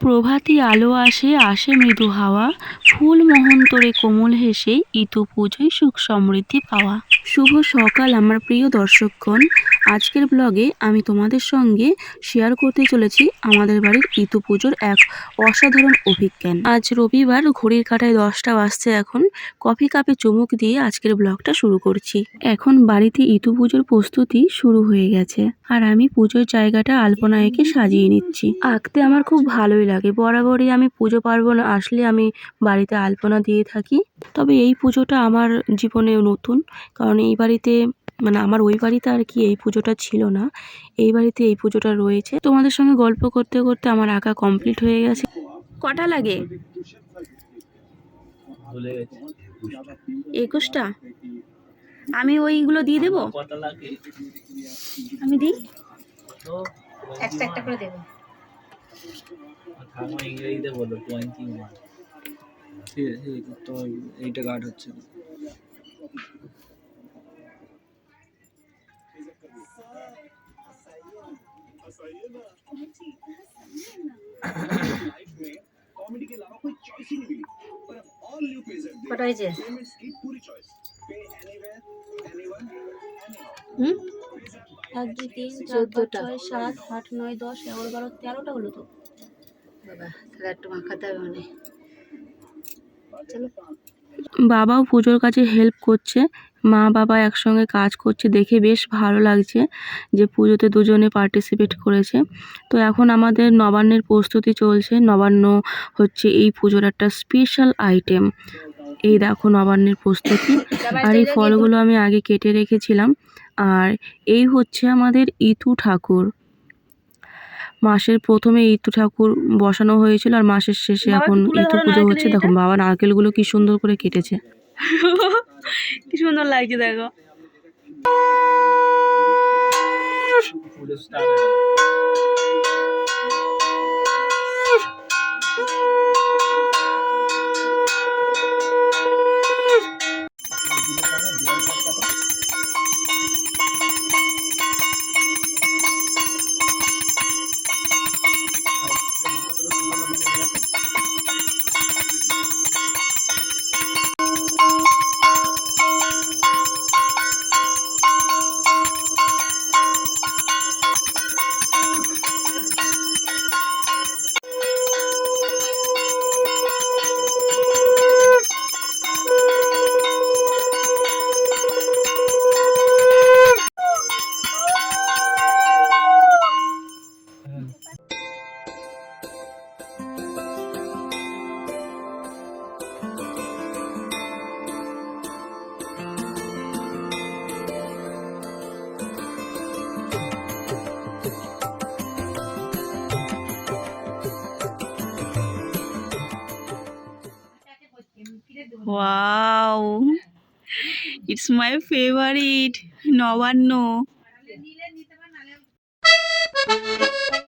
প্রভাতী আলো আসে আসে মৃদু হাওয়া, ফুল মহন্তরে কোমল হেসে ইতু পুজোয় সুখ সমৃদ্ধি পাওয়া। শুভ সকাল আমার প্রিয় দর্শকগণ। আজকের ব্লগে আমি তোমাদের সঙ্গে শেয়ার করতে চলেছি আমাদের বাড়ির ইতু পুজোর এক অসাধারণ অভিজ্ঞান। আজ রবিবার, ঘড়ির কাঁটায় 10টা বাজছে এখন। কফি কাপে চুমুক দিয়ে আজকের ব্লগটা শুরু করছি। এখন বাড়িতে ইতু পুজোর প্রস্তুতি শুরু হয়ে গেছে, আর আমি পুজোর জায়গাটা আলপনা এঁকে সাজিয়ে নিচ্ছি। আঁকতে আমার খুব ভালোই লাগে। বরাবরই আমি পুজো পার্বণ আসলে আমি বাড়িতে আলপনা দিয়ে থাকি। তবে এই পুজোটা আমার জীবনে নতুন, কারণ এই বাড়িতে আমার ওই বাড়িতে আর কি এই পুজোটা ছিল না। এই বাড়িতে এই পুজোটা রয়েছে। তোমাদের সঙ্গে গল্প করতে করতে আমার আঁকা কমপ্লিট হয়ে গেছে। কটা লাগে? 21টা। আমি ওইগুলো দিয়ে দেবো? আমি দিই, একটা একটা করে দেবো। ইংরেজিতে বলো 21। তো এইটা গার্ড হচ্ছে না। কটা হয়েছে? 1 2 3 4 5 6 7 8 9 10 11 12 13টা হলো তো বাবা। তাহলে একটু মাখাতে হবে মানে। চলো। বাবাও পুজোর কাজে হেল্প করছে। মা বাবা একসঙ্গে কাজ করছে দেখে বেশ ভালো লাগছে যে পুজোতে দুজনে পার্টিসিপেট করেছে। তো এখন আমাদের নবান্নের প্রস্তুতি চলছে। নবান্ন হচ্ছে এই পুজোর একটা স্পেশাল আইটেম। এই দেখো নবান্নের প্রস্তুতি। আর এই ফলগুলো আমি আগে কেটে রেখেছিলাম। আর এই হচ্ছে আমাদের ইতু ঠাকুর। মাসের প্রথমে ইতু ঠাকুর বসানো হয়েছিল, আর মাসের শেষে এখন ইতু পুজো হচ্ছে। দেখো বাবা নারকেলগুলো কি সুন্দর করে কেটেছে। কি সুন্দর লাগছে দেখো। Wow, it's my favorite, Nabanna.